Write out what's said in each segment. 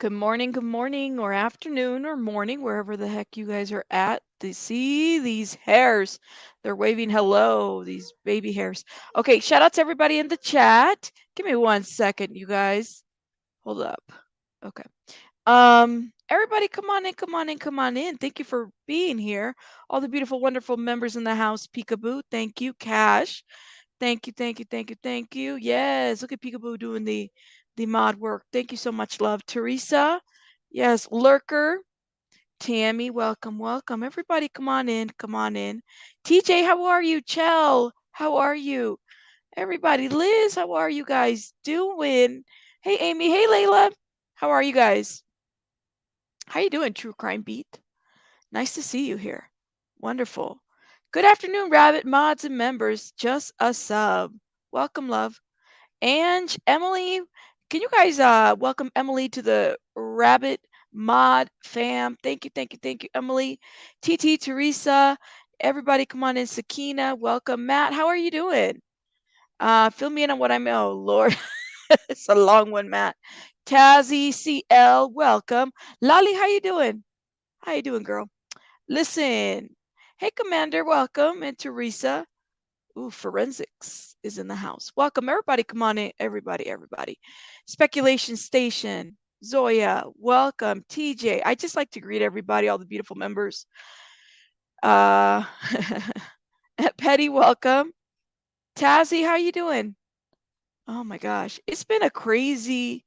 Good morning, or afternoon, or morning, wherever the heck you guys are at. To see these hairs. They're waving hello, these baby hairs. Okay, shout out to everybody in the chat. Give me 1 second, you guys. Hold up. Okay. Everybody come on in, come on in, come on in. Thank you for being here. All the beautiful, wonderful members in the house. Peekaboo, thank you. Cash, thank you, thank you, thank you, thank you. Yes, look at Peekaboo doing the mod work. Thank you so much, love. Teresa, yes. Lurker, Tammy, welcome, welcome. Everybody, come on in, come on in. TJ, how are you? Chell, how are you? Everybody, Liz, how are you guys doing? Hey, Amy. Hey, Layla. How are you guys? How you doing, True Crime Beat? Nice to see you here. Wonderful. Good afternoon, Rabbit mods and members. Just a sub. Welcome, love. And Emily, can you guys welcome Emily to the Rabbit Mod fam? Thank you, thank you, thank you, Emily. TT, Teresa, everybody come on in. Sakina, welcome. Matt, how are you doing? Fill me in on what I'm. Oh Lord, it's a long one, Matt. Tazzy, CL, welcome. Lolly, how you doing? How you doing, girl? Listen. Hey, Commander, welcome. And Teresa. Ooh, forensics is in the house. Welcome, everybody. Come on in, everybody, everybody. Speculation Station, Zoya, welcome. TJ, I just like to greet everybody, all the beautiful members. Uh, Petty, welcome. Tazzy, how you doing? Oh my gosh, it's been a crazy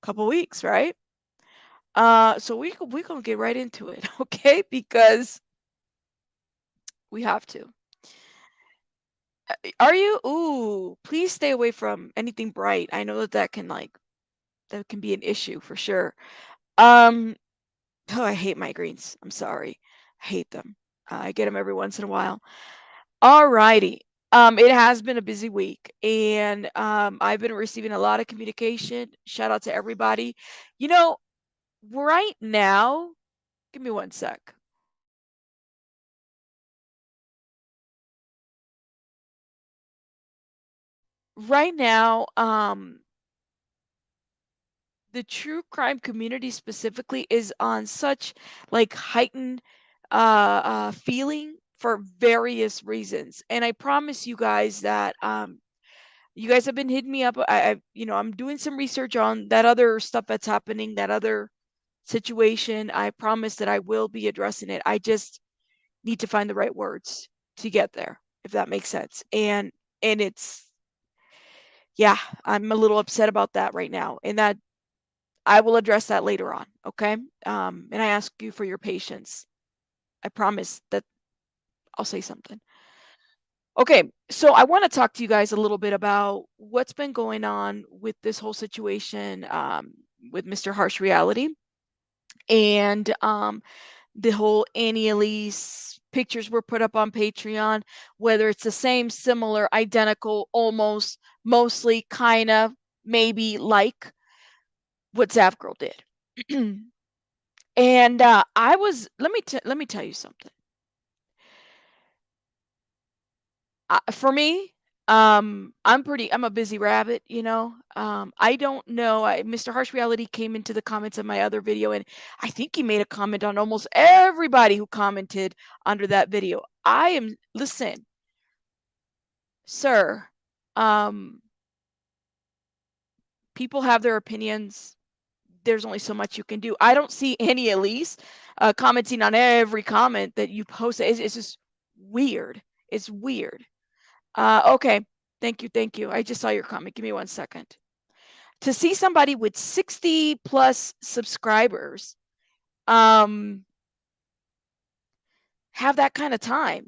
couple weeks, right? So we gonna get right into it, okay? Because we have to. Are you? Ooh, please stay away from anything bright. I know that can be an issue for sure. Um, oh, I hate migraines. I'm sorry. I hate them. I get them every once in a while. All righty. It has been a busy week, and I've been receiving a lot of communication. Shout out to everybody. You know, right now, give me 1 sec. Right now, the true crime community specifically is on such like heightened feeling for various reasons, and I promise you guys that you guys have been hitting me up. I'm doing some research on that other stuff that's happening, that other situation. I promise that I will be addressing it. I just need to find the right words to get there, if that makes sense. And it's, yeah, I'm a little upset about that right now, and that I will address that later on. Okay. And I ask you for your patience. I promise that I'll say something. Okay, so I want to talk to you guys a little bit about what's been going on with this whole situation with Mr. Harsh Reality, and the whole Annie Elise pictures were put up on Patreon, whether it's the same, similar, identical, almost, mostly, kind of, maybe like what Zav Girl did. And I was let me tell you something. For me, I'm a busy rabbit, you know. I don't know. Mr. Harsh Reality came into the comments of my other video, and I think he made a comment on almost everybody who commented under that video. Listen, sir. Um, People have their opinions. There's only so much you can do. I don't see Annie Elise commenting on every comment that you post. It's just weird. It's weird. Okay. Thank you. Thank you. I just saw your comment. Give me 1 second. To see somebody with 60 plus subscribers um, have that kind of time,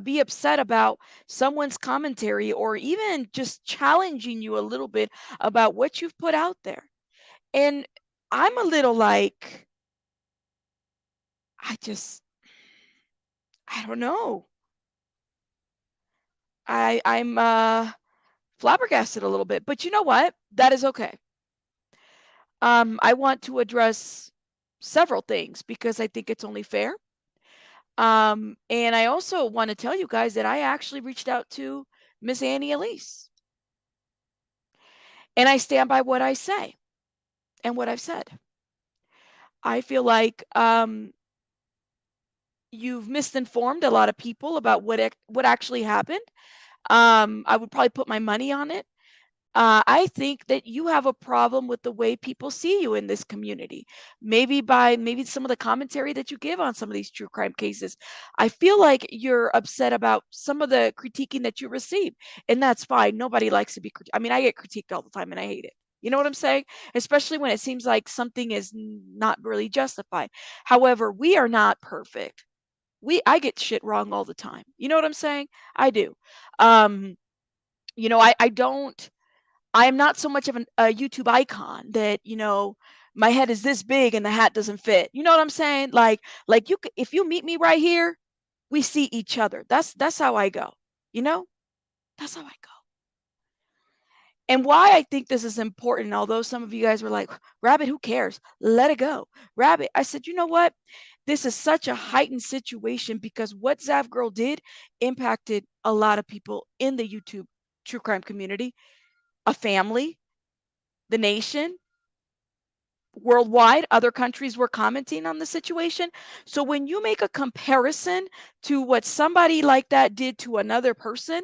be upset about someone's commentary or even just challenging you a little bit about what you've put out there. And I'm a little like, I just, I don't know. I'm flabbergasted a little bit, but you know what? That is okay. I want to address several things because I think it's only fair. And I also want to tell you guys that I actually reached out to Miss Annie Elise, and I stand by what I say and what I've said. I feel like you've misinformed a lot of people about what actually happened. I would probably put my money on it. I think that you have a problem with the way people see you in this community. Maybe some of the commentary that you give on some of these true crime cases. I feel like you're upset about some of the critiquing that you receive, and that's fine. Nobody likes to be critiqued. I mean, I get critiqued all the time, and I hate it. You know what I'm saying? Especially when it seems like something is not really justified. However, we are not perfect. I get shit wrong all the time. You know what I'm saying? I do. Um, I don't. I am not so much of a YouTube icon that, my head is this big and the hat doesn't fit. You know what I'm saying? Like if you meet me right here, we see each other. That's how I go. You know? That's how I go. And why I think this is important, although some of you guys were like, Rabbit, who cares? Let it go. Rabbit, I said, you know what? This is such a heightened situation because what Zav Girl did impacted a lot of people in the YouTube true crime community, a family, the nation, worldwide. Other countries were commenting on the situation. So when you make a comparison to what somebody like that did to another person,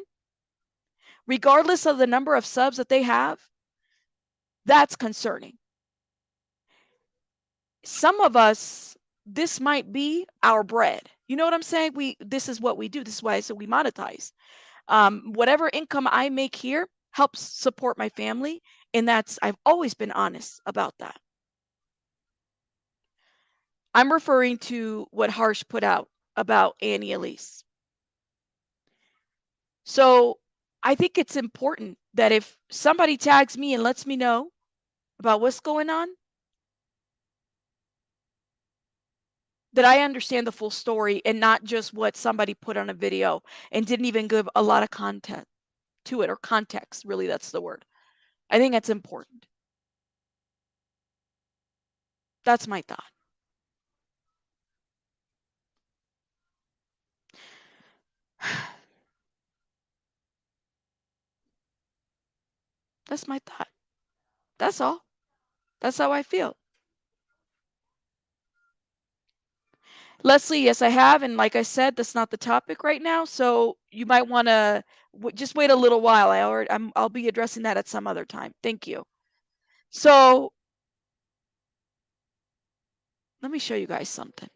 regardless of the number of subs that they have, that's concerning. Some of us, this might be our bread. You know what I'm saying? This is what we do. This is why I said we monetize. Whatever income I make here helps support my family, and I've always been honest about that. I'm referring to what Harsh put out about Annie Elise. So I think it's important that if somebody tags me and lets me know about what's going on, that I understand the full story and not just what somebody put on a video and didn't even give a lot of content to it, or context. Really, that's the word. I think that's important. That's my thought. That's my thought. That's all. That's how I feel. Leslie, yes, I have. And like I said, that's not the topic right now. So you might want to just wait a little while. I'll be addressing that at some other time. Thank you. So let me show you guys something.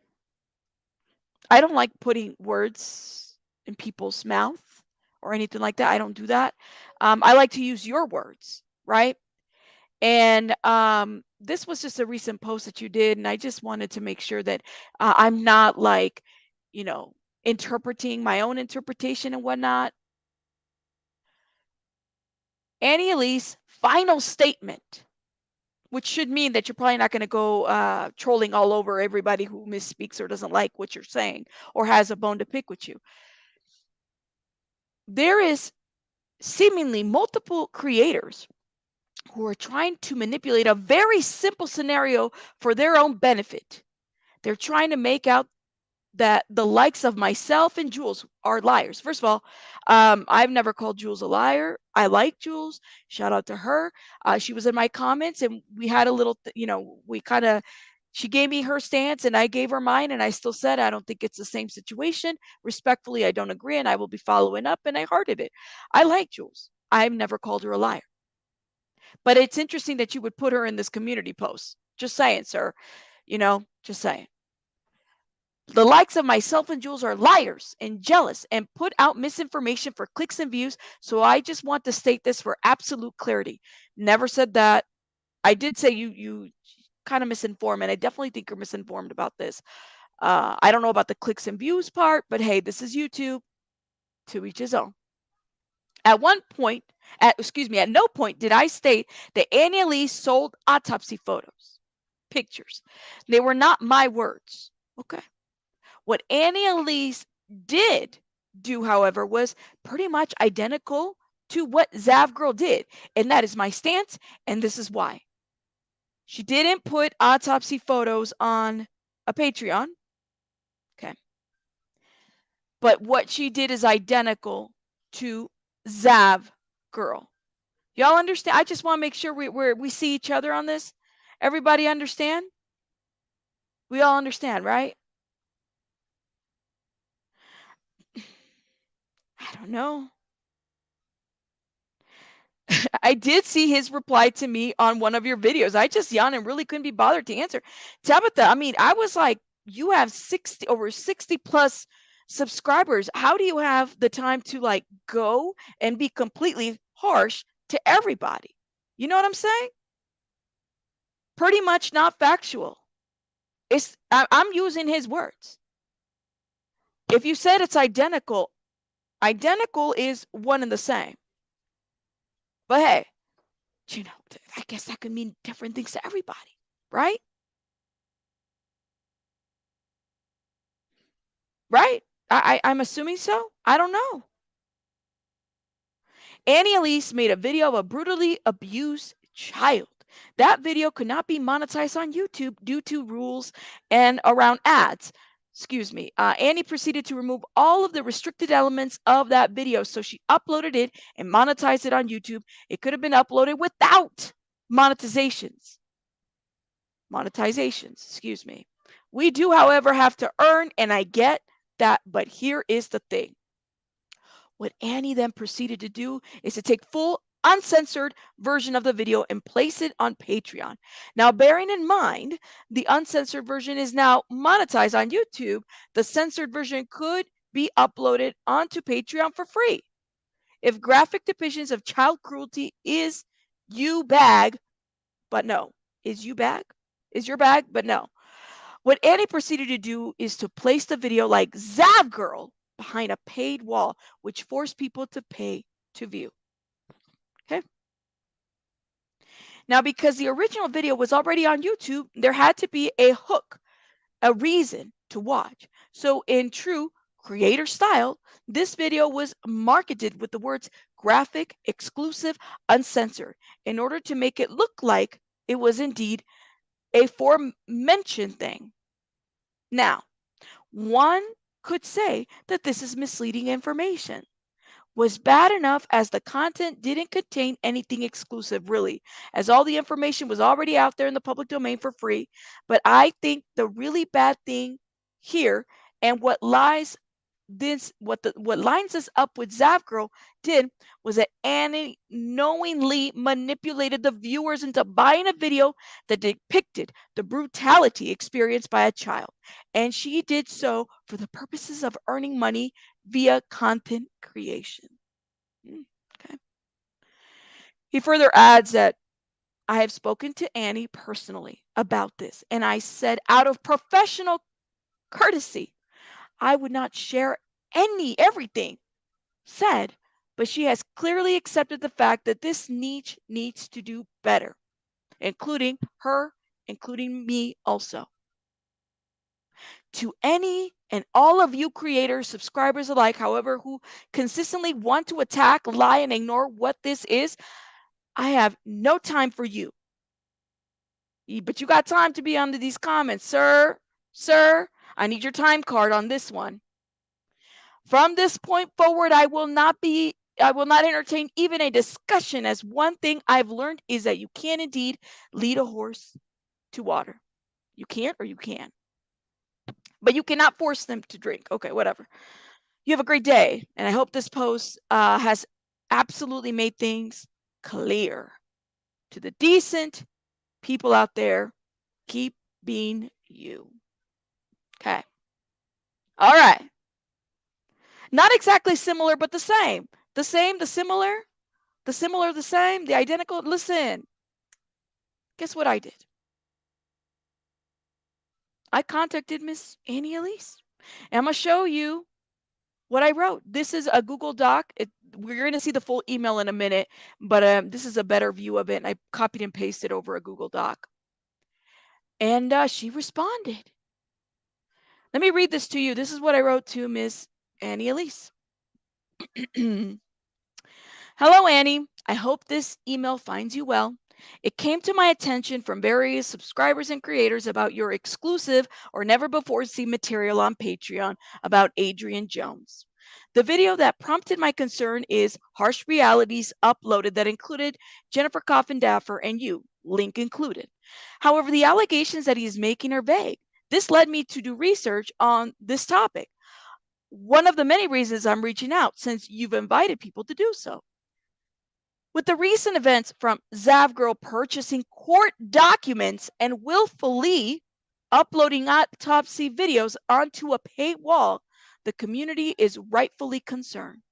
I don't like putting words in people's mouth or anything like that. I don't do that. I like to use your words, right? And this was just a recent post that you did, and I just wanted to make sure that I'm not like, you know, interpreting my own interpretation and whatnot. Annie Elise, final statement, which should mean that you're probably not going to go trolling all over everybody who misspeaks or doesn't like what you're saying or has a bone to pick with you. There is seemingly multiple creators who are trying to manipulate a very simple scenario for their own benefit. They're trying to make out that the likes of myself and Jules are liars. First of all, I've never called Jules a liar. I like Jules. Shout out to her. She was in my comments, and we had a little, we kind of, she gave me her stance and I gave her mine, and I still said I don't think it's the same situation. Respectfully, I don't agree, and I will be following up, and I hearted it. I like Jules. I've never called her a liar. But it's interesting that you would put her in this community post. Just saying, sir. Just saying. The likes of myself and Jules are liars and jealous and put out misinformation for clicks and views. So I just want to state this for absolute clarity. Never said that. I did say you kind of misinformed, and I definitely think you're misinformed about this. I don't know about the clicks and views part, but hey, this is YouTube. To each his own. At no point did I state that Annie Elise sold autopsy photos, pictures. They were not my words. Okay. What Annie Elise did do, however, was pretty much identical to what Zav Girl did. And that is my stance, and this is why. She didn't put autopsy photos on a Patreon. Okay. But what she did is identical to Zav Girl. Y'all understand? I just want to make sure we see each other on this. Everybody understand? We all understand, right? I don't know. I did see his reply to me on one of your videos. I just yawned and really couldn't be bothered to answer. Tabitha, I mean, I was like, you have 60 over 60 plus subscribers. How do you have the time to like go and be completely harsh to everybody? You know what I'm saying? Pretty much not factual. I'm using his words. If you said it's identical, identical is one and the same. But hey, you know, I guess that could mean different things to everybody, right? Right? I'm assuming so. I don't know. Annie Elise made a video of a brutally abused child. That video could not be monetized on YouTube due to rules and around ads. Excuse me. Annie proceeded to remove all of the restricted elements of that video. So she uploaded it and monetized it on YouTube. It could have been uploaded without monetizations. Excuse me. We do, however, have to earn, and I get that, but here is the thing. What Annie then proceeded to do is to take full uncensored version of the video and place it on Patreon. Now, bearing in mind, the uncensored version is now monetized on YouTube, the censored version could be uploaded onto Patreon for free. If graphic depictions of child cruelty is you bag, but no, is you bag? Is your bag? But no. What Annie proceeded to do is to place the video like Zav Girl behind a paid wall, which forced people to pay to view. Okay. Now, because the original video was already on YouTube, there had to be a hook, a reason to watch. So, in true creator style, this video was marketed with the words graphic, exclusive, uncensored in order to make it look like it was indeed a aforementioned thing. Now, one could say that this is misleading information. Was bad enough as the content didn't contain anything exclusive, really, as all the information was already out there in the public domain for free. But I think the really bad thing here and what lines us up with Zav Girl did was that Annie knowingly manipulated the viewers into buying a video that depicted the brutality experienced by a child. And she did so for the purposes of earning money via content creation. Okay. He further adds that I have spoken to Annie personally about this, and I said out of professional courtesy, I would not share everything said, but she has clearly accepted the fact that this niche needs to do better, including her, including me also. To any and all of you creators, subscribers alike, however, who consistently want to attack, lie, and ignore what this is, I have no time for you. But you got time to be under these comments, sir. Sir, I need your time card on this one. From this point forward, I will not entertain even a discussion, as one thing I've learned is that you can indeed lead a horse to water. You can't or you can. But you cannot force them to drink. Okay, whatever. You have a great day, and I hope this post has absolutely made things clear to the decent people out there. Keep being you. Okay. All right. Not exactly similar, but the same. The same, the similar, the similar, the same, the identical. Listen, guess what I did? I contacted Miss Annie Elise. And I'm going to show you what I wrote. This is a Google Doc. We're going to see the full email in a minute, but this is a better view of it. And I copied and pasted over a Google Doc. And she responded. Let me read this to you. This is what I wrote to Miss Annie Elise. Hello, Annie. I hope this email finds you well. It came to my attention from various subscribers and creators about your exclusive or never before seen material on Patreon about Adrian Jones. The video that prompted my concern is Harsh Realities uploaded that included Jennifer Coffin Daffer and you, link included. However, the allegations that he is making are vague. This led me to do research on this topic. One of the many reasons I'm reaching out, since you've invited people to do so. With the recent events from Zav Girl purchasing court documents and willfully uploading autopsy videos onto a paywall, the community is rightfully concerned.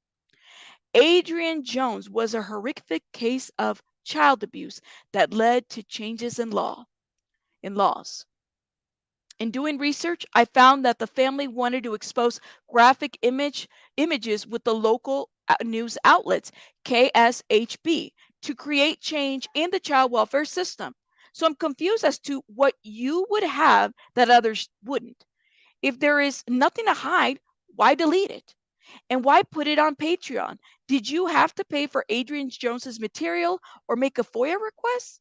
Adrian Jones was a horrific case of child abuse that led to changes in laws. In doing research, I found that the family wanted to expose graphic images with the local news outlets, KSHB, to create change in the child welfare system. So I'm confused as to what you would have that others wouldn't. If there is nothing to hide, why delete it? And why put it on Patreon? Did you have to pay for Adrian Jones's material or make a FOIA request?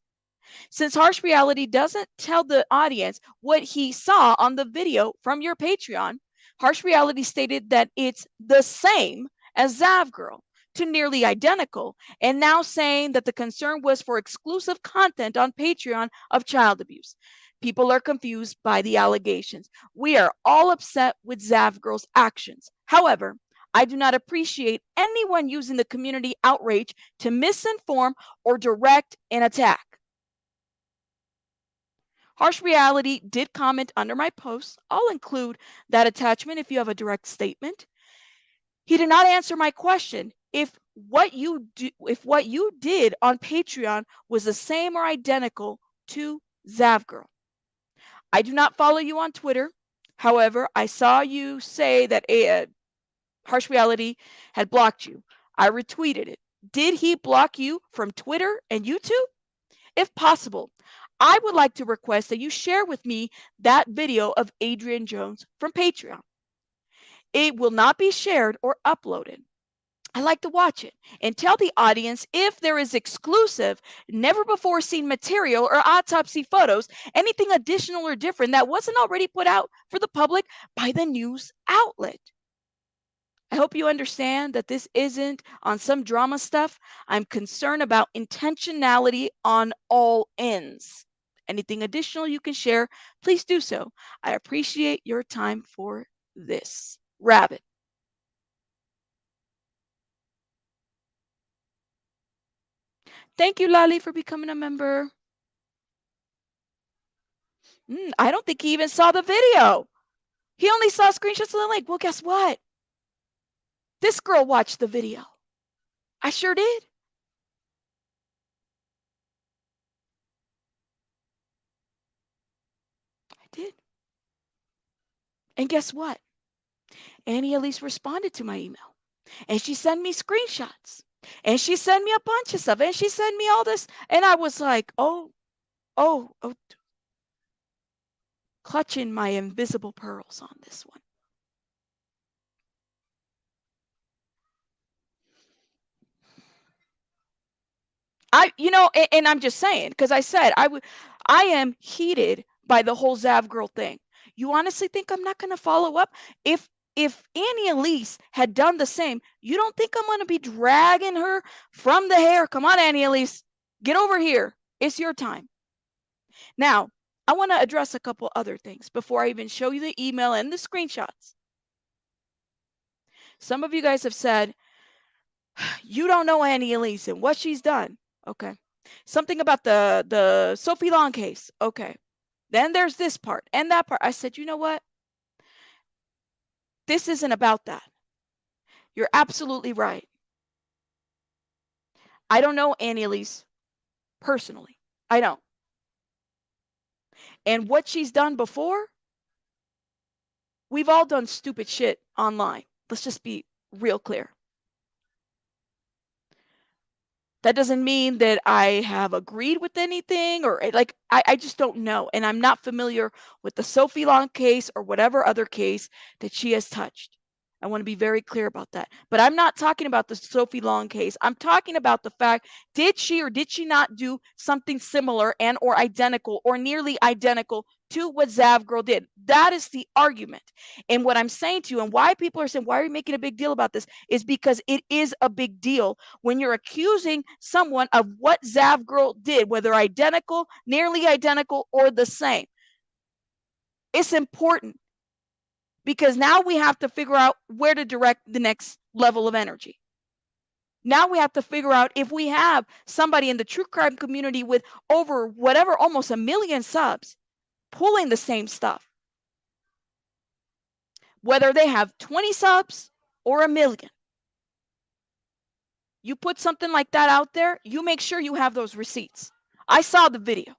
Since Harsh Reality doesn't tell the audience what he saw on the video from your Patreon, Harsh Reality stated that it's the same as Zav Girl, to nearly identical, and now saying that the concern was for exclusive content on Patreon of child abuse. People are confused by the allegations. We are all upset with Zav Girl's actions. However, I do not appreciate anyone using the community outrage to misinform or direct an attack. Harsh Reality did comment under my post. I'll include that attachment if you have a direct statement. He did not answer my question if what you did on Patreon was the same or identical to Zav Girl. I do not follow you on Twitter. However, I saw you say that Harsh Reality had blocked you. I retweeted it. Did he block you from Twitter and YouTube? If possible, I would like to request that you share with me that video of Adrian Jones from Patreon. It will not be shared or uploaded. I like to watch it and tell the audience if there is exclusive, never before seen material or autopsy photos, anything additional or different that wasn't already put out for the public by the news outlet. I hope you understand that this isn't on some drama stuff. I'm concerned about intentionality on all ends. Anything additional you can share, please do so. I appreciate your time for this. Rabbit. Thank you, Lali, for becoming a member. I don't think he even saw the video. He only saw screenshots of the link. Well, guess what? This girl watched the video. I sure did. I did. And guess what? Annie Elise responded to my email. And she sent me screenshots. And she sent me a bunch of stuff. And she sent me all this. And I was like, oh, clutching my invisible pearls on this one. And I'm just saying, because I said I am heated by the whole Zav Girl thing. You honestly think I'm not going to follow up? If Annie Elise had done the same, you don't think I'm going to be dragging her from the hair? Come on, Annie Elise, get over here. It's your time. Now, I want to address a couple other things before I even show you the email and the screenshots. Some of you guys have said, you don't know Annie Elise and what she's done. Okay. Something about the Sophie Long case. Okay. Then there's this part and that part. I said, you know what? This isn't about that. You're absolutely right. I don't know Annie Elise personally. I don't. And what she's done before, we've all done stupid shit online. Let's just be real clear. That doesn't mean that I have agreed with anything or like I just don't know. And I'm not familiar with the Sophie Long case or whatever other case that she has touched. I want to be very clear about that. But I'm not talking about the Sophie Long case. I'm talking about the fact, did she or did she not do something similar and or identical or nearly identical to what Zav Girl did? That is the argument. And what I'm saying to you and why people are saying, why are you making a big deal about this? Is because it is a big deal when you're accusing someone of what Zav Girl did, whether identical, nearly identical, or the same. It's important because now we have to figure out where to direct the next level of energy. Now we have to figure out if we have somebody in the true crime community with over whatever, almost 1 million subs, pulling the same stuff. Whether they have 20 subs or 1 million. You put something like that out there, you make sure you have those receipts. I saw the video.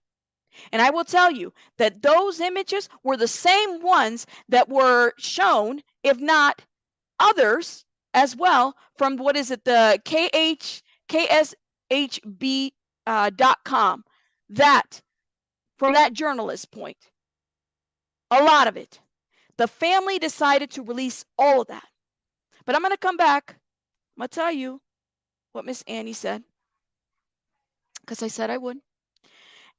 And I will tell you that those images were the same ones that were shown, if not others as well, from what is it, the KSHB.com. That, from that journalist point. A lot of it. The family decided to release all of that. But I'm going to come back. I'm going to tell you what Miss Annie said, because I said I would.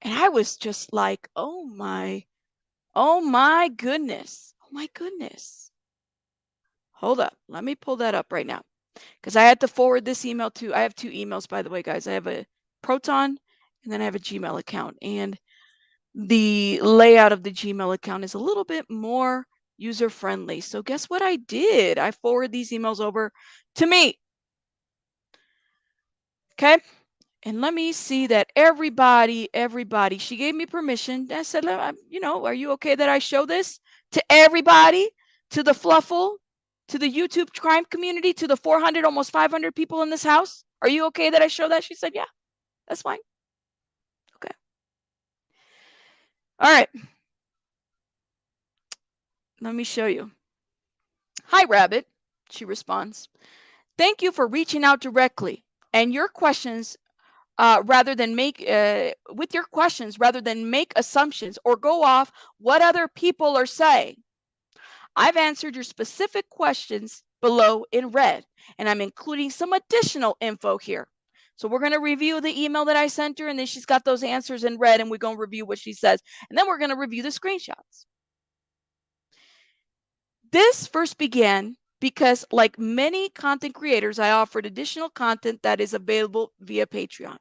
And I was just like, oh my goodness. Oh my goodness. Hold up. Let me pull that up right now, because I had to forward this email to, I have 2 emails, by the way, guys. I have a Proton and then I have a Gmail account. And the layout of the Gmail account is a little bit more user friendly. So guess what I did? I forwarded these emails over to me. Okay. And let me see that everybody, she gave me permission. I said, are you okay that I show this to everybody, to the Fluffle, to the YouTube crime community, to the 400, almost 500 people in this house? Are you okay that I show that? She said, yeah, that's fine. Okay. All right. Let me show you. Hi, Rabbit, she responds. Thank you for reaching out directly and your questions rather than make with your questions rather than make assumptions or go off what other people are saying. I've answered your specific questions below in red, and I'm including some additional info here. So we're going to review the email that I sent her, and then she's got those answers in red, and we're going to review what she says, and then we're going to review the screenshots. This first began because, like many content creators, I offered additional content that is available via Patreon.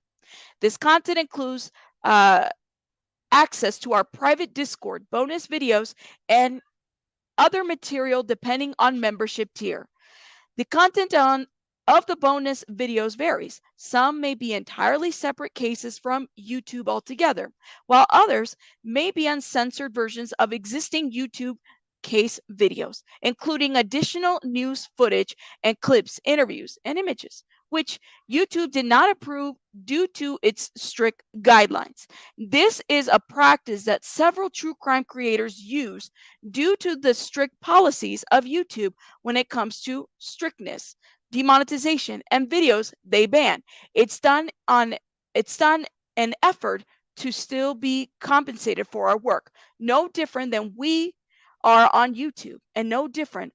This content includes access to our private Discord, bonus videos, and other material depending on membership tier. The content of the bonus videos varies. Some may be entirely separate cases from YouTube altogether, while others may be uncensored versions of existing YouTube case videos, including additional news footage and clips, interviews, and images, which YouTube did not approve due to its strict guidelines. This is a practice that several true crime creators use due to the strict policies of YouTube when it comes to strictness, demonetization, and videos they ban. It's done an effort to still be compensated for our work, no different than we are on YouTube, and no different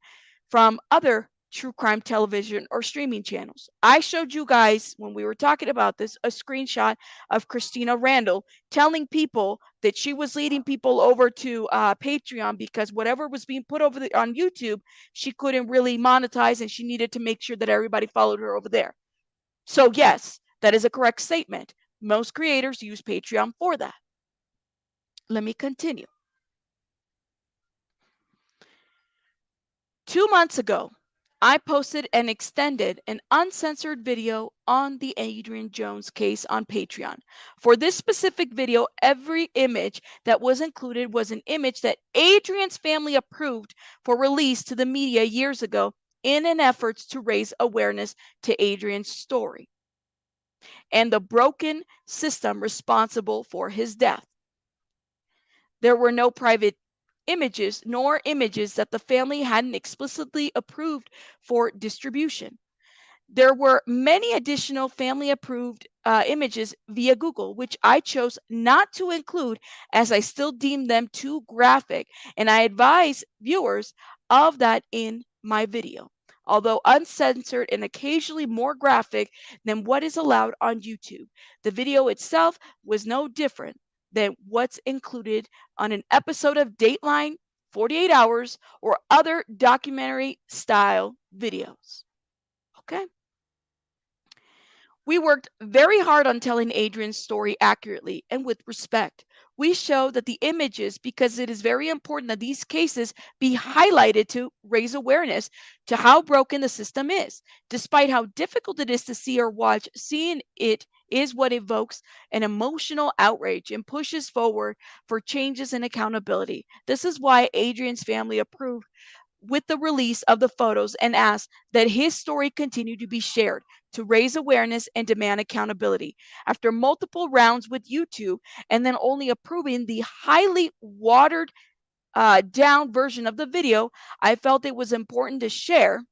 from other true crime television or streaming channels. I showed you guys when we were talking about this a screenshot of Christina Randall telling people that she was leading people over to Patreon because whatever was being put over on YouTube, she couldn't really monetize, and she needed to make sure that everybody followed her over there. So yes, that is a correct statement. Most creators use Patreon for that. Let me continue. 2 months ago, I posted an extended and uncensored video on the Adrian Jones case on Patreon. For this specific video, every image that was included was an image that Adrian's family approved for release to the media years ago in an effort to raise awareness to Adrian's story and the broken system responsible for his death. There were no private images nor images that the family hadn't explicitly approved for distribution. There were many additional family approved images via Google, which I chose not to include as I still deem them too graphic, and I advise viewers of that in my video. Although uncensored and occasionally more graphic than what is allowed on YouTube, the video itself was no different than what's included on an episode of Dateline, 48 Hours, or other documentary style videos. Okay? We worked very hard on telling Adrian's story accurately and with respect. We show that the images, because it is very important that these cases be highlighted to raise awareness to how broken the system is. Despite how difficult it is to see or watch, seeing it is what evokes an emotional outrage and pushes forward for changes and accountability. This is why Adrian's family approved with the release of the photos and asked that his story continue to be shared to raise awareness and demand accountability. After multiple rounds with YouTube and then only approving the highly watered down version of the video, I felt it was important to share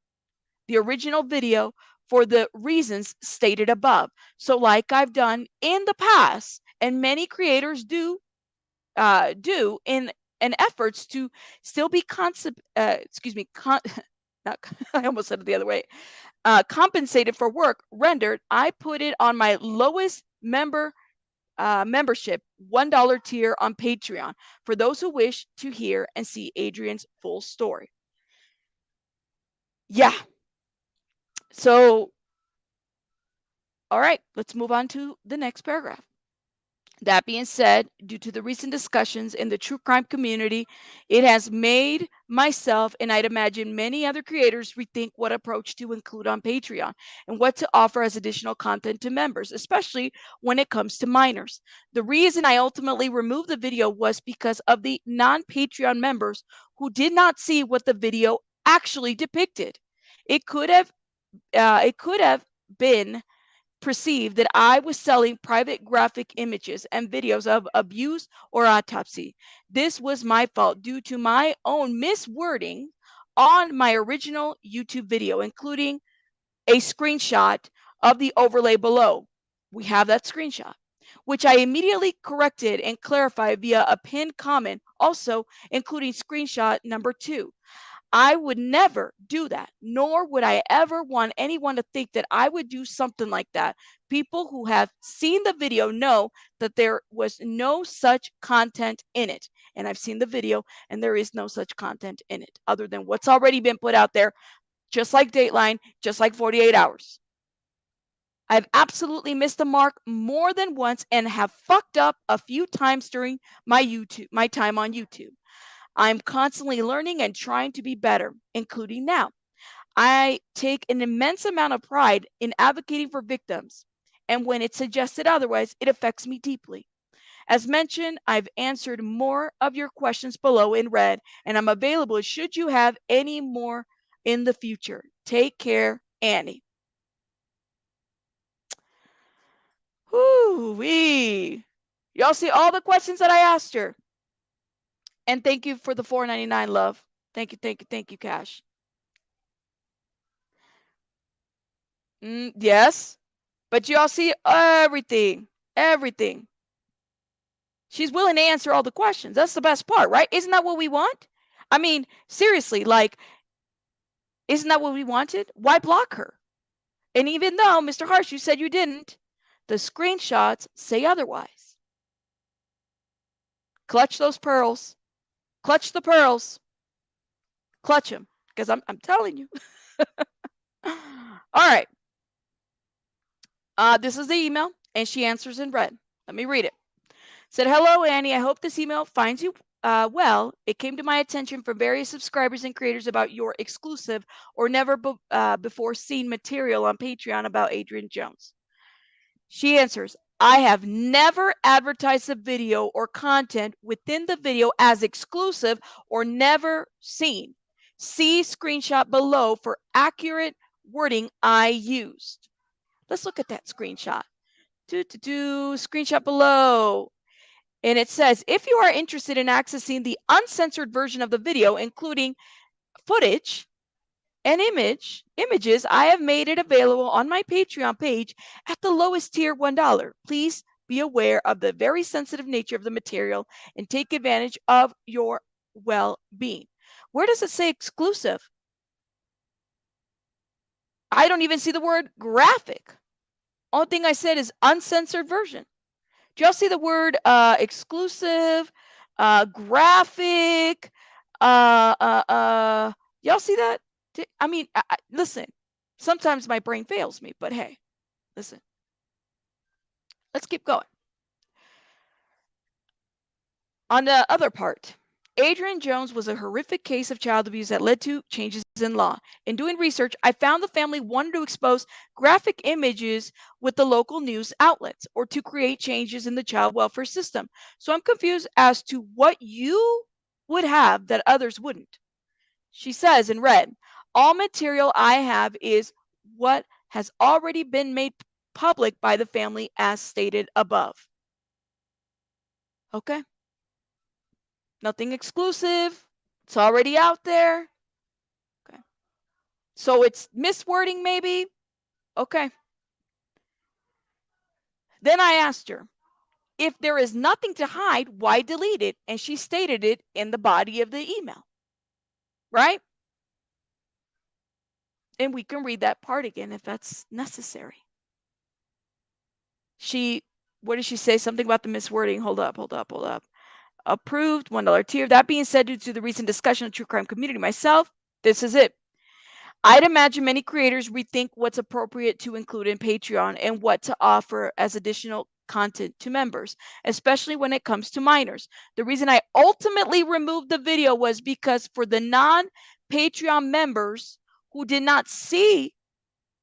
the original video for the reasons stated above. So, like I've done in the past, and many creators do in efforts to still be not, I almost said it the other way, compensated for work rendered, I put it on my lowest membership $1 tier on Patreon for those who wish to hear and see Adrian's full story. Yeah. So, all right, let's move on to the next paragraph. That being said, due to the recent discussions in the true crime community, it has made myself and I'd imagine many other creators rethink what approach to include on Patreon and what to offer as additional content to members, especially when it comes to minors. The reason I ultimately removed the video was because of the non Patreon members who did not see what the video actually depicted. It could have been perceived that I was selling private graphic images and videos of abuse or autopsy. This was my fault due to my own miswording on my original YouTube video, including a screenshot of the overlay below. We have that screenshot, which I immediately corrected and clarified via a pinned comment, also including screenshot number 2. I would never do that, nor would I ever want anyone to think that I would do something like that. People who have seen the video know that there was no such content in it. And I've seen the video, and there is no such content in it other than what's already been put out there, just like Dateline, just like 48 Hours. I've absolutely missed the mark more than once and have fucked up a few times during my time on YouTube. I'm constantly learning and trying to be better, including now. I take an immense amount of pride in advocating for victims, and when it's suggested otherwise, it affects me deeply. As mentioned, I've answered more of your questions below in red, and I'm available should you have any more in the future. Take care, Annie. Whoo-wee. Y'all see all the questions that I asked her. And thank you for the $4.99, love. Thank you, Cash. Yes, but y'all see everything, everything. She's willing to answer all the questions. That's the best part, right? Isn't that what we want? I mean, seriously, like, isn't that what we wanted? Why block her? And even though, Mr. Harsh, you said you didn't, the screenshots say otherwise. Clutch those pearls. Clutch the pearls. Clutch them, because I'm telling you. All right. This is the email, and she answers in red. Let me read it. Said, hello, Annie. I hope this email finds you well. It came to my attention from various subscribers and creators about your exclusive or never before seen material on Patreon about Adrian Jones. She answers, I have never advertised a video or content within the video as exclusive or never seen. See screenshot below for accurate wording I used. Let's look at that screenshot. Screenshot below. And it says, if you are interested in accessing the uncensored version of the video, including footage and images, I have made it available on my Patreon page at the lowest tier, $1. Please be aware of the very sensitive nature of the material and take advantage of your well-being. Where does it say exclusive? I don't even see the word graphic. Only thing I said is uncensored version. Do y'all see the word exclusive, graphic? Y'all see that? I mean, listen, sometimes my brain fails me, but hey, listen, let's keep going. On the other part, Adrian Jones was a horrific case of child abuse that led to changes in law. In doing research, I found the family wanted to expose graphic images with the local news outlets or to create changes in the child welfare system. So I'm confused as to what you would have that others wouldn't. She says in red, all material I have is what has already been made public by the family as stated above. Okay. Nothing exclusive. It's already out there. Okay. So it's miswording maybe. Okay. Then I asked her, if there is nothing to hide, why delete it? And she stated it in the body of the email. Right? And we can read that part again if that's necessary. What did she say? Something about the miswording. Hold up. Approved, $1 tier. That being said, due to the recent discussion of the true crime community myself, this is it. I'd imagine many creators rethink what's appropriate to include in Patreon and what to offer as additional content to members, especially when it comes to minors. The reason I ultimately removed the video was because for the non-Patreon members who did not see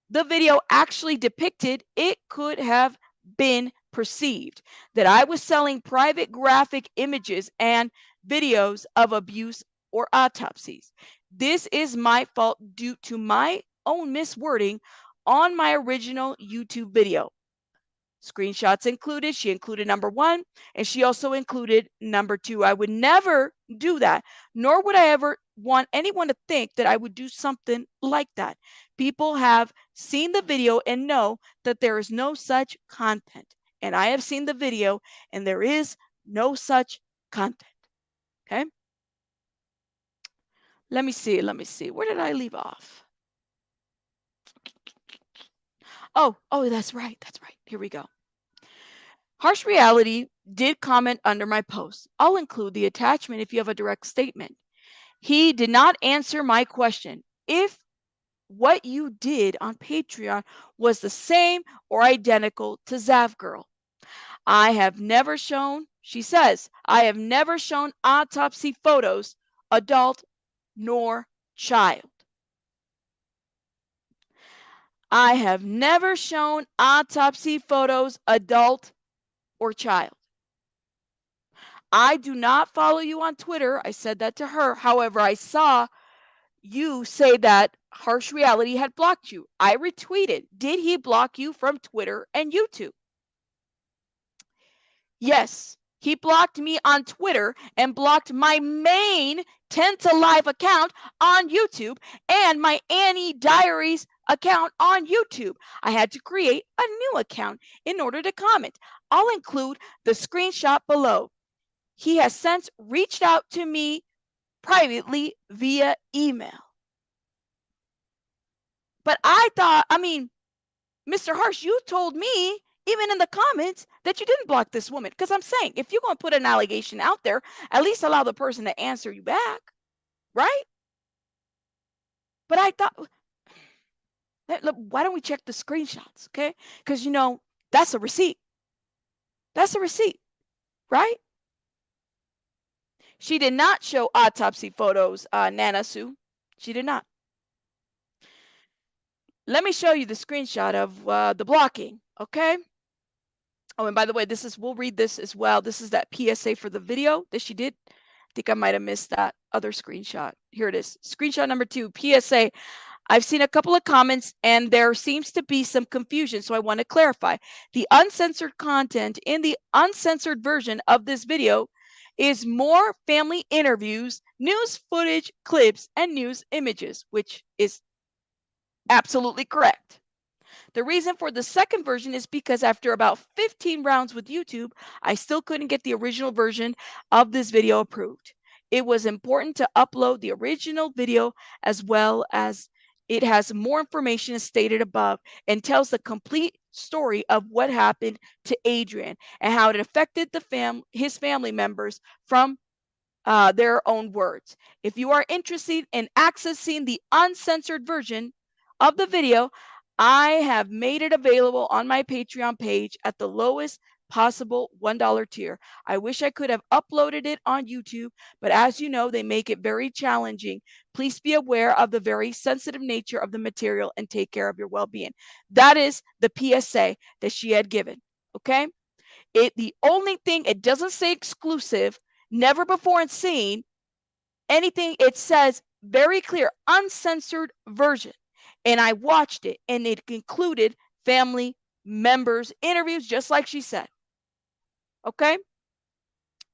the video actually depicted, it could have been perceived that I was selling private graphic images and videos of abuse or autopsies. This is my fault due to my own miswording on my original YouTube video. Screenshots included. She included number 1, and she also included number 2. I would never do that, nor would I ever want anyone to think that I would do something like that. People have seen the video and know that there is no such content. And I have seen the video and there is no such content. Okay? Let me see. Where did I leave off? Oh, that's right. Here we go. Harsh Reality did comment under my post. I'll include the attachment if you have a direct statement. He did not answer my question. If what you did on Patreon was the same or identical to Zav Girl. I have never shown, she says, I have never shown autopsy photos, adult nor child. I have never shown autopsy photos, adult or child. I do not follow you on Twitter. I said that to her. However, I saw you say that Harsh Reality had blocked you. I retweeted. Did he block you from Twitter and YouTube? Yes. He blocked me on Twitter and blocked my main 10 to Live account on YouTube and my Annie Diaries account on YouTube. I had to create a new account in order to comment. I'll include the screenshot below. He has since reached out to me privately via email. But Mr. Harsh, you told me, even in the comments, that you didn't block this woman. Because I'm saying, if you're going to put an allegation out there, at least allow the person to answer you back. Right? But I thought, why don't we check the screenshots? Okay? Because, that's a receipt. That's a receipt. Right? She did not show autopsy photos, Nana Sue. She did not. Let me show you the screenshot of the blocking, okay? Oh, and by the way, we'll read this as well. This is that PSA for the video that she did. I think I might have missed that other screenshot. Here it is. Screenshot number 2, PSA. I've seen a couple of comments and there seems to be some confusion, so I want to clarify. The uncensored content in the uncensored version of this video is more family interviews, news footage, clips, and news images, which is absolutely correct. The reason for the second version is because after about 15 rounds with YouTube, I still couldn't get the original version of this video approved. It was important to upload the original video as well as it has more information as stated above and tells the complete story of what happened to Adrian and how it affected his family members from their own words. If you are interested in accessing the uncensored version of the video, I have made it available on my Patreon page at the lowest possible $1 tier. I wish I could have uploaded it on YouTube, but as you know, they make it very challenging. Please be aware of the very sensitive nature of the material and take care of your well-being. That is the PSA that she had given. Okay? The only thing, it doesn't say exclusive, never before seen, anything. It says very clear, uncensored version. And I watched it, and it included family members' interviews, just like she said. Okay?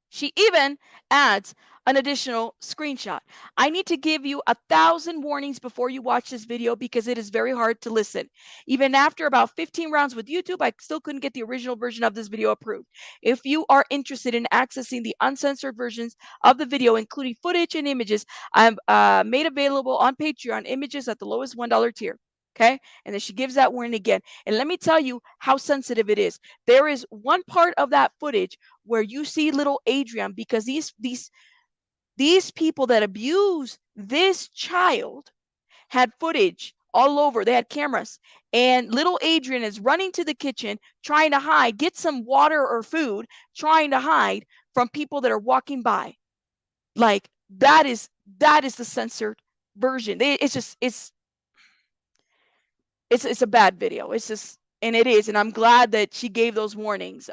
She even adds an additional screenshot. I need to give you 1,000 warnings before you watch this video because it is very hard to listen. Even after about 15 rounds with YouTube, I still couldn't get the original version of this video approved. If you are interested in accessing the uncensored versions of the video, including footage and images, I'm made available on Patreon, images at the lowest $1 tier. Okay? And then she gives that warning again. And let me tell you how sensitive it is. There is one part of that footage where you see little Adrian, because these people that abuse this child had footage all over. They had cameras, and little Adrian is running to the kitchen trying to hide, get some water or food, trying to hide from people that are walking by. Like that is the censored version. It's a bad video. It's just, and it is, and I'm glad that she gave those warnings.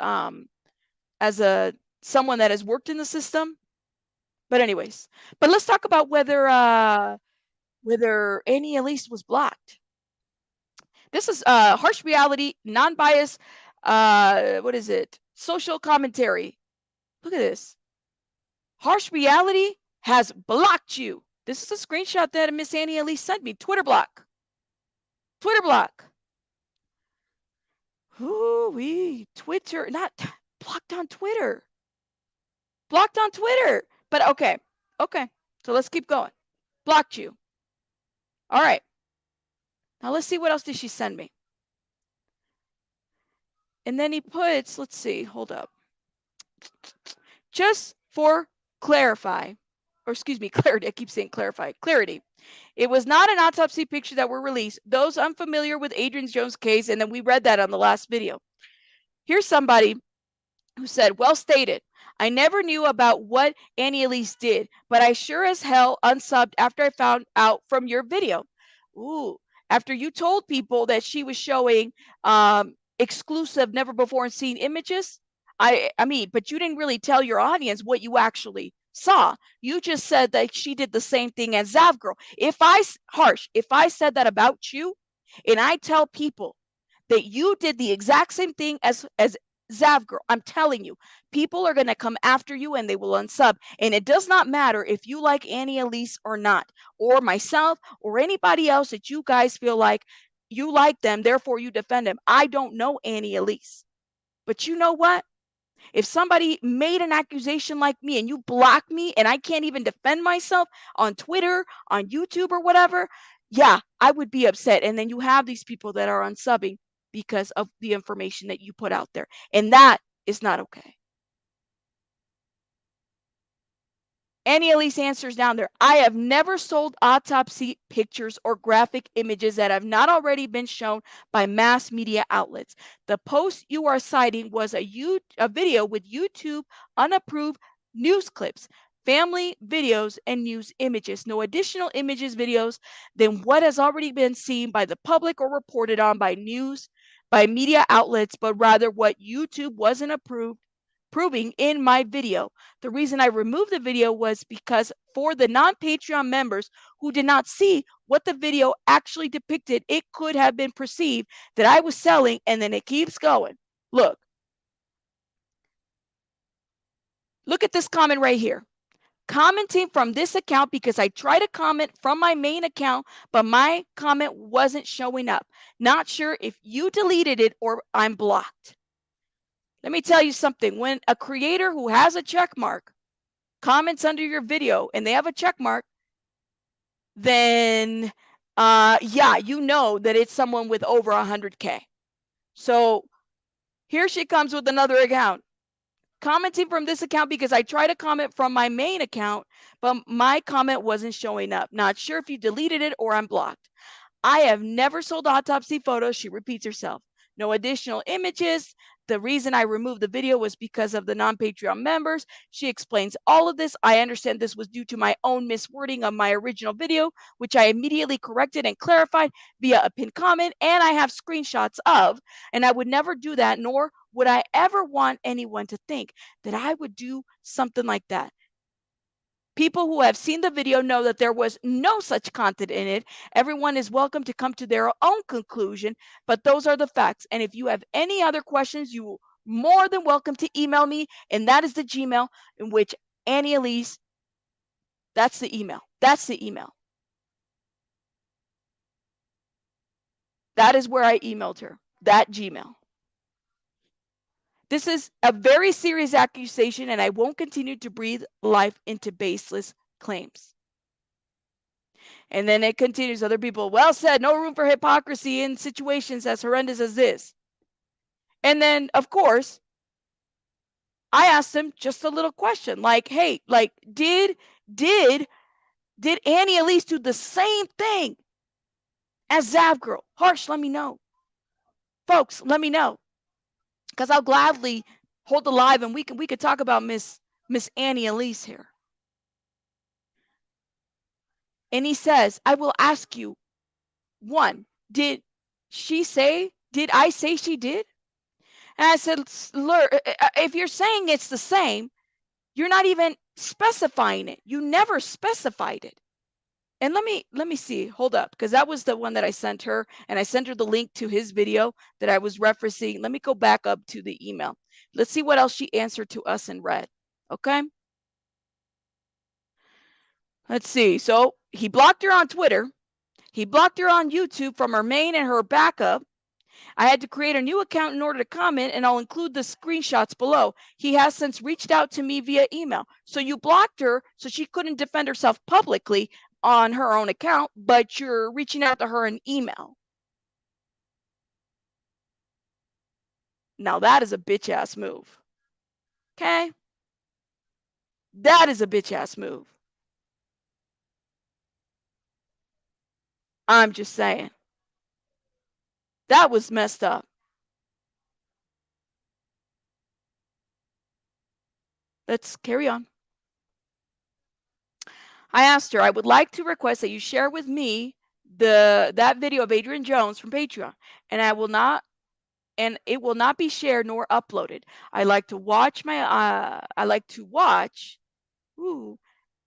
As someone that has worked in the system. But anyways, but let's talk about whether Annie Elise was blocked. This is harsh reality, non-biased. What is it? Social commentary. Look at this. Harsh reality has blocked you. This is a screenshot that Miss Annie Elise sent me. Twitter block. Twitter block. Ooh-wee. Twitter, not blocked on Twitter. Blocked on Twitter. But okay. Okay. So let's keep going. Blocked you. All right. Now let's see, what else did she send me? And then he puts, let's see, hold up. Just for clarity. I keep saying clarify. Clarity. It was not an autopsy picture that were released. Those unfamiliar with Adrian Jones' case, and then we read that on the last video. Here's somebody who said, well stated. I never knew about what Annie Elise did, but I sure as hell unsubbed after I found out from your video. Ooh, after you told people that she was showing exclusive, never before seen images. I mean, but you didn't really tell your audience what you actually saw. You just said that she did the same thing as Zav Girl. If I said that about you, and I tell people that you did the exact same thing as Zav Girl, I'm telling you, people are going to come after you and they will unsub. And it does not matter if you like Annie Elise or not, or myself, or anybody else that you guys feel like you like them, therefore you defend them. I don't know Annie Elise. But you know what? If somebody made an accusation like me and you block me and I can't even defend myself on Twitter, on YouTube, or whatever, yeah, I would be upset. And then you have these people that are unsubbing because of the information that you put out there. And that is not okay. Annie Elise answers down there. I have never sold autopsy pictures or graphic images that have not already been shown by mass media outlets. The post you are citing was a video with YouTube unapproved news clips, family videos, and news images. No additional images, videos than what has already been seen by the public or reported on by media outlets, but rather what YouTube wasn't proving in my video. The reason I removed the video was because for the non-Patreon members who did not see what the video actually depicted, it could have been perceived that I was selling, and then it keeps going. Look at this comment right here. Commenting from this account because I tried to comment from my main account, but my comment wasn't showing up. Not sure if you deleted it or I'm blocked. Let me tell you something. When a creator who has a check mark comments under your video and they have a check mark, then yeah, you know that it's someone with over 100K. So here she comes with another account. Commenting from this account because I tried to comment from my main account, but my comment wasn't showing up. Not sure if you deleted it or I'm blocked. I have never sold autopsy photos. She repeats herself. No additional images The reason I removed the video was because of the non-Patreon members. She explains all of this. I understand this was due to my own miswording of my original video, which I immediately corrected and clarified via a pinned comment, and I have screenshots of, and I would never do that, nor would I ever want anyone to think that I would do something like that. People who have seen the video know that there was no such content in it. Everyone is welcome to come to their own conclusion, but those are the facts. And if you have any other questions, you are more than welcome to email me, and that is the Gmail in which Annie Elise, that's the email. That's the email. That is where I emailed her, that Gmail. This is a very serious accusation, and I won't continue to breathe life into baseless claims. And then it continues, other people, well said, no room for hypocrisy in situations as horrendous as this. And then, of course, I asked him just a little question like, hey, like, did Annie Elise do the same thing as Zav Girl? Harsh, let me know. Folks, let me know. Because I'll gladly hold the live and we could talk about Miss Annie Elise here. And he says, I will ask you, one, did I say she did? And I said, if you're saying it's the same, you're not even specifying it. You never specified it. And let me see. Hold up, because that was the one that I sent her, and I sent her the link to his video that I was referencing. Let me go back up to the email. Let's see what else she answered to us in red. Okay. Let's see. So he blocked her on Twitter. He blocked her on YouTube from her main and her backup. I had to create a new account in order to comment, and I'll include the screenshots below. He has since reached out to me via email. So you blocked her so she couldn't defend herself publicly on her own account, but you're reaching out to her in email. Now that is a bitch ass move. Okay? That is a bitch ass move. I'm just saying. That was messed up. Let's carry on. I asked her, I would like to request that you share with me that video of Adrian Jones from Patreon, and it will not be shared nor uploaded. I like to watch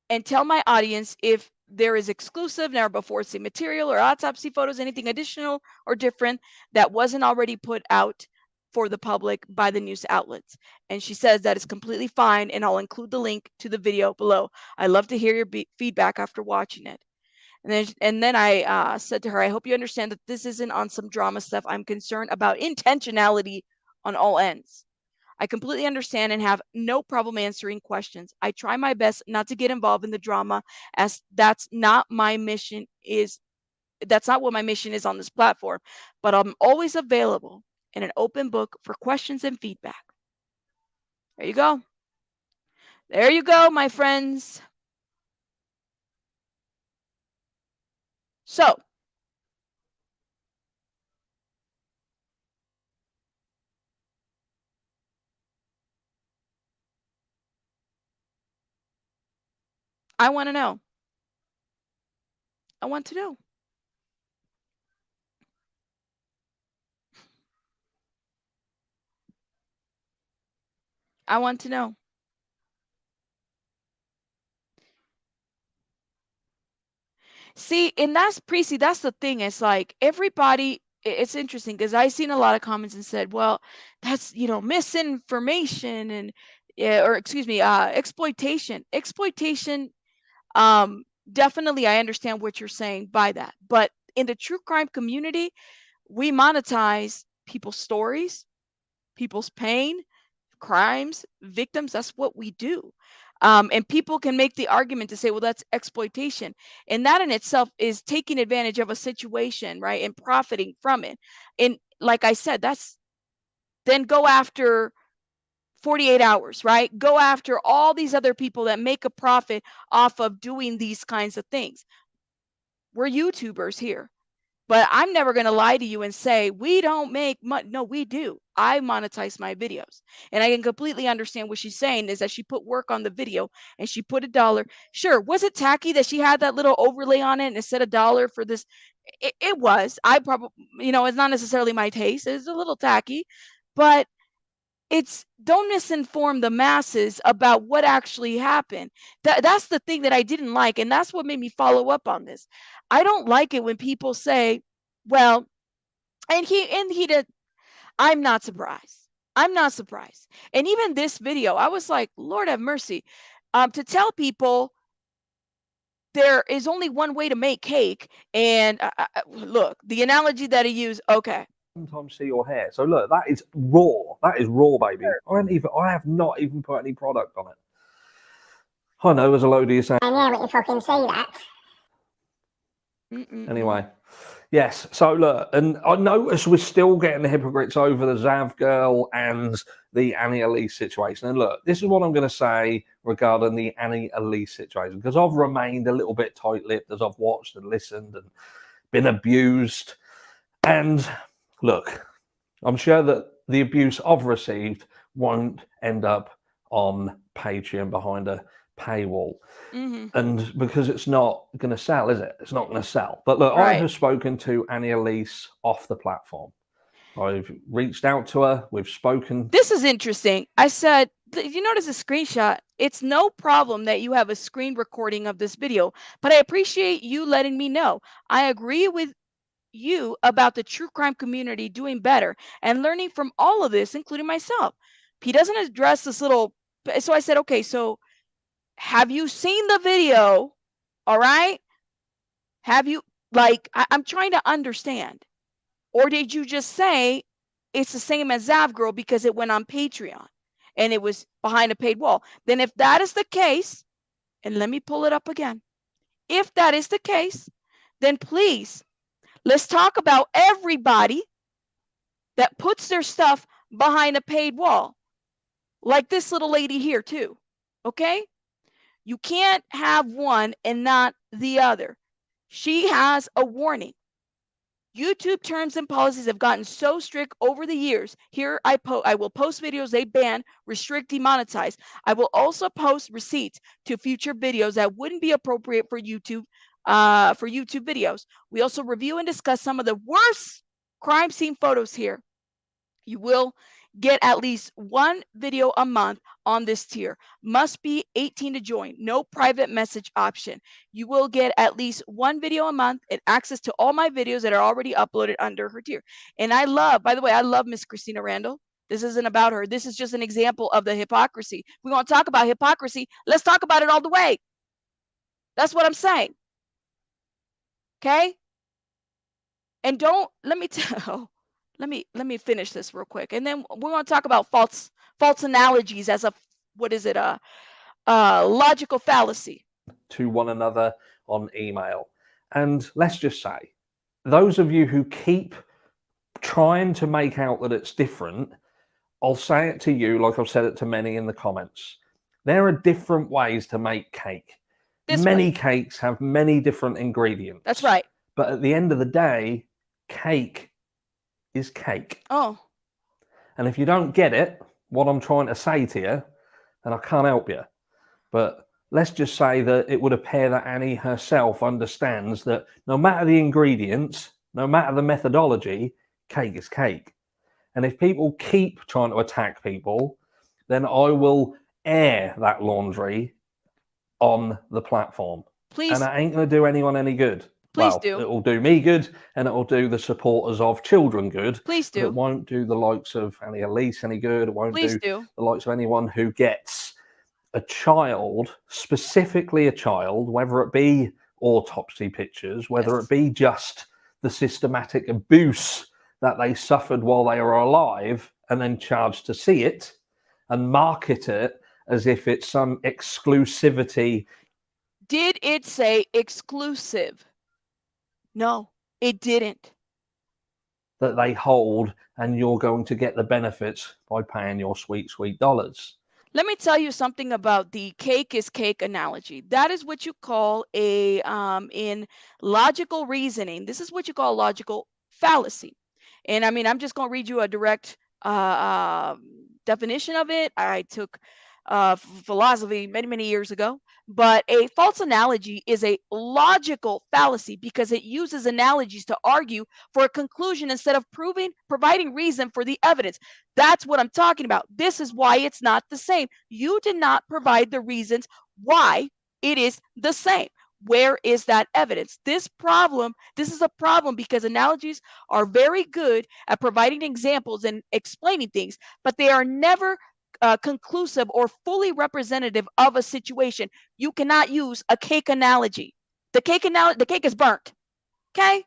and tell my audience if there is exclusive, never before seen material or autopsy photos, anything additional or different that wasn't already put out for the public by the news outlets. And she says that is completely fine, and I'll include the link to the video below. I love to hear your feedback after watching it. And then I said to her, I hope you understand that this isn't on some drama stuff. I'm concerned about intentionality on all ends. I completely understand and have no problem answering questions. I try my best not to get involved in the drama, as that's not what my mission is on this platform, but I'm always available and an open book for questions and feedback. There you go. There you go, my friends. So, I want to know. I want to know. I want to know. See, and that's Precy, that's the thing. It's like everybody, it's interesting because I seen a lot of comments and said, well, that's, misinformation and, or excuse me, exploitation. Exploitation, definitely I understand what you're saying by that. But in the true crime community, we monetize people's stories, people's pain, crimes, victims. That's what we do. And people can make the argument to say, well, that's exploitation. And that in itself is taking advantage of a situation, right? And profiting from it. And like I said, then go after 48 hours, right? Go after all these other people that make a profit off of doing these kinds of things. We're YouTubers here. But I'm never going to lie to you and say, we don't make money. No, we do. I monetize my videos. And I can completely understand what she's saying is that she put work on the video and she put $1. Sure. Was it tacky that she had that little overlay on it and it said $1 for this? It was. I probably, it's not necessarily my taste. It's a little tacky, but it's don't misinform the masses about what actually happened. That's the thing that I didn't like, and that's what made me follow up on this. I don't like it when people say, well, and he did. I'm not surprised. I'm not surprised. And even this video, I was like, Lord have mercy. To tell people there is only one way to make cake, and look, the analogy that he used. Okay, sometimes see your hair. So look, that is raw. That is raw, baby. I have not even put any product on it. I know there's a load of you saying, I know, but you fucking say that. Anyway, yes. So look, and I notice we're still getting the hypocrites over the Zav Girl and the Annie Elise situation. And look, this is what I'm going to say regarding the Annie Elise situation, because I've remained a little bit tight-lipped as I've watched and listened and been abused. And look, I'm sure that the abuse I've received won't end up on Patreon behind a paywall. And because it's not going to sell, is it? It's not going to sell. But look, I have spoken to Annie Elise off the platform. I've reached out to her. We've spoken. This is interesting. I said, if you notice a screenshot, it's no problem that you have a screen recording of this video, but I appreciate you letting me know. I agree with you about the true crime community doing better and learning from all of this, including myself. He doesn't address this little. So I said, okay, so have you seen the video? All right. Have you, I'm trying to understand. Or did you just say it's the same as Zav Girl because it went on Patreon and it was behind a paid wall? Then if that is the case, and let me pull it up again. If that is the case, then please, let's talk about everybody that puts their stuff behind a paid wall. Like this little lady here too. Okay? You can't have one and not the other. She has a warning. YouTube terms and policies have gotten so strict over the years. Here I will post videos they ban, restrict, demonetize. I will also post receipts to future videos that wouldn't be appropriate for YouTube videos. We also review and discuss some of the worst crime scene photos here. You will get at least one video a month on this tier. Must be 18 to join. No private message option. You will get at least one video a month and access to all my videos that are already uploaded under her tier. And by the way, I love Miss Christina Randall. This isn't about her. This is just an example of the hypocrisy. We're going to talk about hypocrisy. Let's talk about it all the way. That's what I'm saying. Okay? And let me finish this real quick, and then we're going to talk about false analogies as a logical fallacy to one another on email. And let's just say, those of you who keep trying to make out that it's different, I'll say it to you like I've said it to many in the comments. There are different ways to make cake. Many cakes have many different ingredients. That's right. But at the end of the day, cake is cake. Oh. And if you don't get it, what I'm trying to say to you, then I can't help you. But let's just say that it would appear that Annie herself understands that no matter the ingredients, no matter the methodology, cake is cake. And if people keep trying to attack people, then I will air that laundry on the platform. Please. And it ain't going to do anyone any good. Please do. It will do me good, and it will do the supporters of children good. Please do. It won't do the likes of Annie Elise any good. It won't do the likes of anyone who gets a child, specifically a child, whether it be autopsy pictures, whether it be just the systematic abuse that they suffered while they were alive, and then charged to see it and market it as if it's some exclusivity. Did it say exclusive? No, it didn't. That they hold, and you're going to get the benefits by paying your sweet, sweet dollars. Let me tell you something about the cake is cake analogy. That is what you call a in logical reasoning. This is what you call logical fallacy. And I mean, I'm just going to read you a direct definition of it. I took philosophy many, many years ago. But a false analogy is a logical fallacy because it uses analogies to argue for a conclusion instead of providing reason for the evidence. That's what I'm talking about. This is why it's not the same. You did not provide the reasons why it is the same. Where is that evidence? This is a problem because analogies are very good at providing examples and explaining things, but they are never conclusive or fully representative of a situation. You cannot use a cake analogy. The cake is burnt. Okay?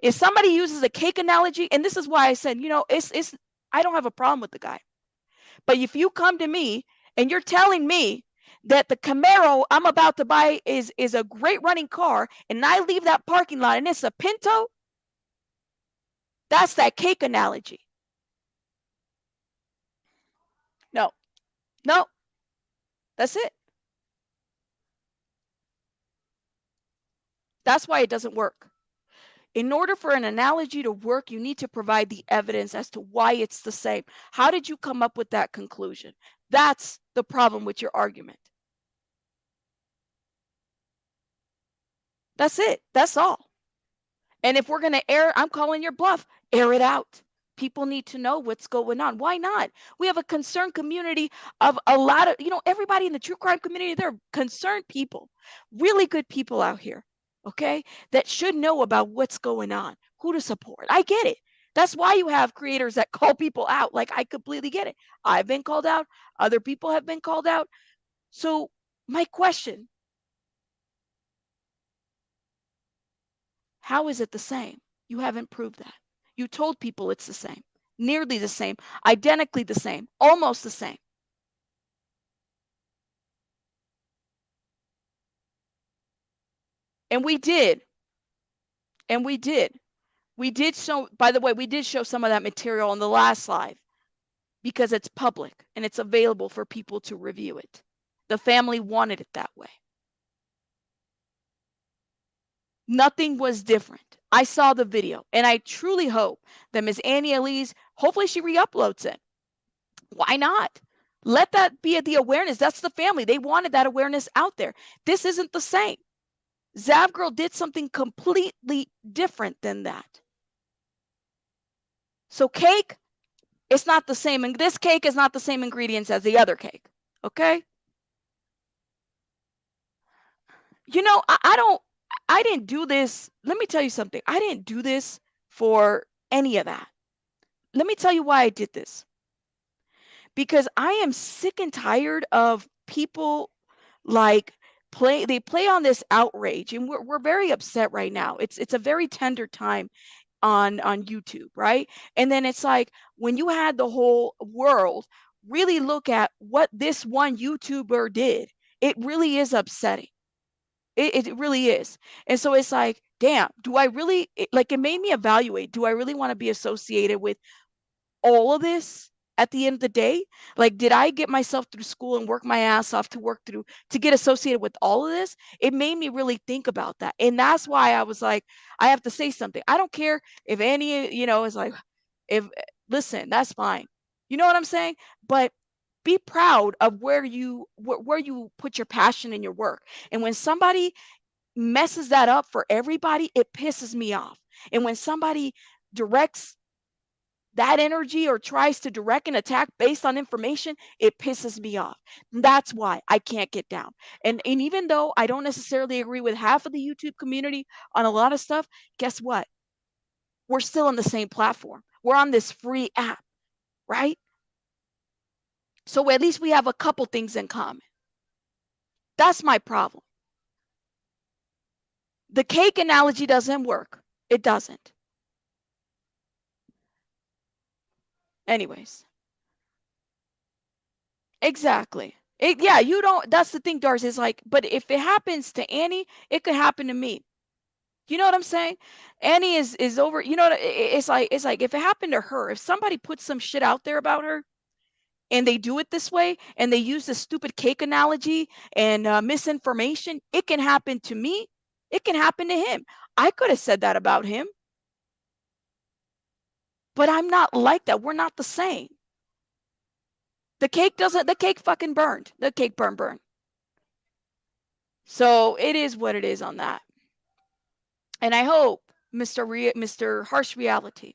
If somebody uses a cake analogy, and this is why I said, it's I don't have a problem with the guy. But if you come to me and you're telling me that the Camaro I'm about to buy is a great running car, and I leave that parking lot and it's a Pinto, that's that cake analogy. No, no, that's it. That's why it doesn't work. In order for an analogy to work, you need to provide the evidence as to why it's the same. How did you come up with that conclusion? That's the problem with your argument. That's it. That's all. And if we're going to air, I'm calling your bluff, air it out. People need to know what's going on. Why not? We have a concerned community of a lot of, everybody in the true crime community, they're concerned people, really good people out here, okay, that should know about what's going on, who to support. I get it. That's why you have creators that call people out. Like, I completely get it. I've been called out. Other people have been called out. So, my question, how is it the same? You haven't proved that. You told people it's the same, nearly the same, identically the same, almost the same. And we did. And we did. We did show, by the way, we did show some of that material on the last live because it's public and it's available for people to review it. The family wanted it that way. Nothing was different. I saw the video and I truly hope that Miss Annie Elise, hopefully she re-uploads it. Why not? Let that be the awareness. That's the family. They wanted that awareness out there. This isn't the same. Zav Girl did something completely different than that. So cake, it's not the same. And this cake is not the same ingredients as the other cake. Okay? I didn't do this. Let me tell you something. I didn't do this for any of that. Let me tell you why I did this. Because I am sick and tired of people like they play on this outrage, and we're very upset right now. It's a very tender time on YouTube, right? And then it's like when you had the whole world really look at what this one YouTuber did, it really is upsetting. It really is. And so it's like, damn, do I really like it made me evaluate, do I really want to be associated with all of this at the end of the day? Like, did I get myself through school and work my ass off to get associated with all of this? It made me really think about that. And that's why I was like, I have to say something. I don't care if any, is like, if listen, that's fine. You know what I'm saying? But be proud of where you put your passion in your work. And when somebody messes that up for everybody, it pisses me off. And when somebody directs that energy or tries to direct an attack based on information, it pisses me off. That's why I can't get down. And even though I don't necessarily agree with half of the YouTube community on a lot of stuff, guess what? We're still on the same platform. We're on this free app, right? So at least we have a couple things in common. That's my problem. The cake analogy doesn't work. It doesn't. Anyways, exactly. Yeah, you don't. That's the thing, Darcy. Is like, but if it happens to Annie, it could happen to me. You know what I'm saying? Annie is over. It's like if it happened to her, if somebody puts some shit out there about her, and they do it this way and they use the stupid cake analogy and misinformation, it can happen to me. It can happen to him. I could have said that about him, but I'm not like that. We're not the same. The cake fucking burned. The cake burned. So it is what it is on that. And I hope, Mr. Harsh Reality,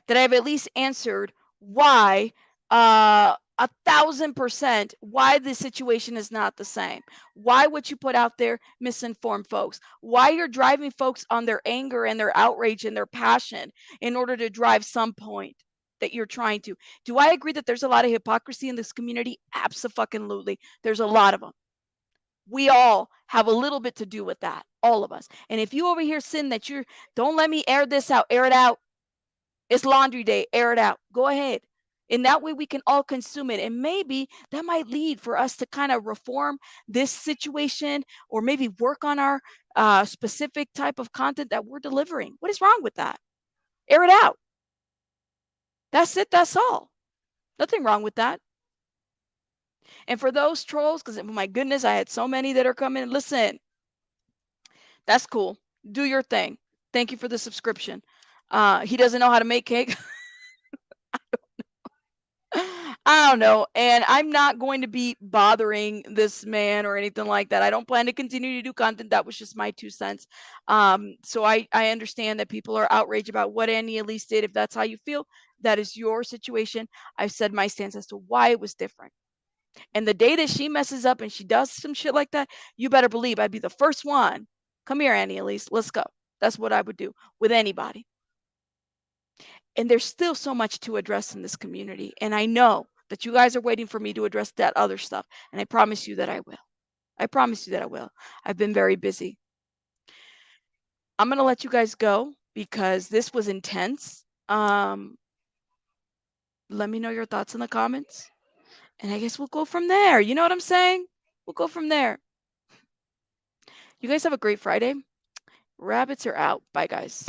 that I've at least answered why 1,000% why the situation is not the same. Why what you put out there misinformed folks. Why you're driving folks on their anger and their outrage and their passion in order to drive some point that you're trying to. Do I agree that there's a lot of hypocrisy in this community? Absolutely. There's a lot of them. We all have a little bit to do with that, all of us. And if you over here sin that you're, don't let me air this out, air it out. It's laundry day, air it out. Go ahead. And that way we can all consume it. And maybe that might lead for us to kind of reform this situation or maybe work on our specific type of content that we're delivering. What is wrong with that? Air it out. That's it. That's all. Nothing wrong with that. And for those trolls, because my goodness, I had so many that are coming. Listen, that's cool. Do your thing. Thank you for the subscription. He doesn't know how to make cake. I don't know. And I'm not going to be bothering this man or anything like that. I don't plan to continue to do content. That was just my 2 cents. So I understand that people are outraged about what Annie Elise did. If that's how you feel, that is your situation. I've said my stance as to why it was different. And the day that she messes up and she does some shit like that, you better believe I'd be the first one. Come here, Annie Elise. Let's go. That's what I would do with anybody. And there's still so much to address in this community. And I know that you guys are waiting for me to address that other stuff. And I promise you that I will. I promise you that I will. I've been very busy. I'm going to let you guys go because this was intense. Let me know your thoughts in the comments. And I guess we'll go from there. You know what I'm saying? We'll go from there. You guys have a great Friday. Rabbits are out. Bye, guys.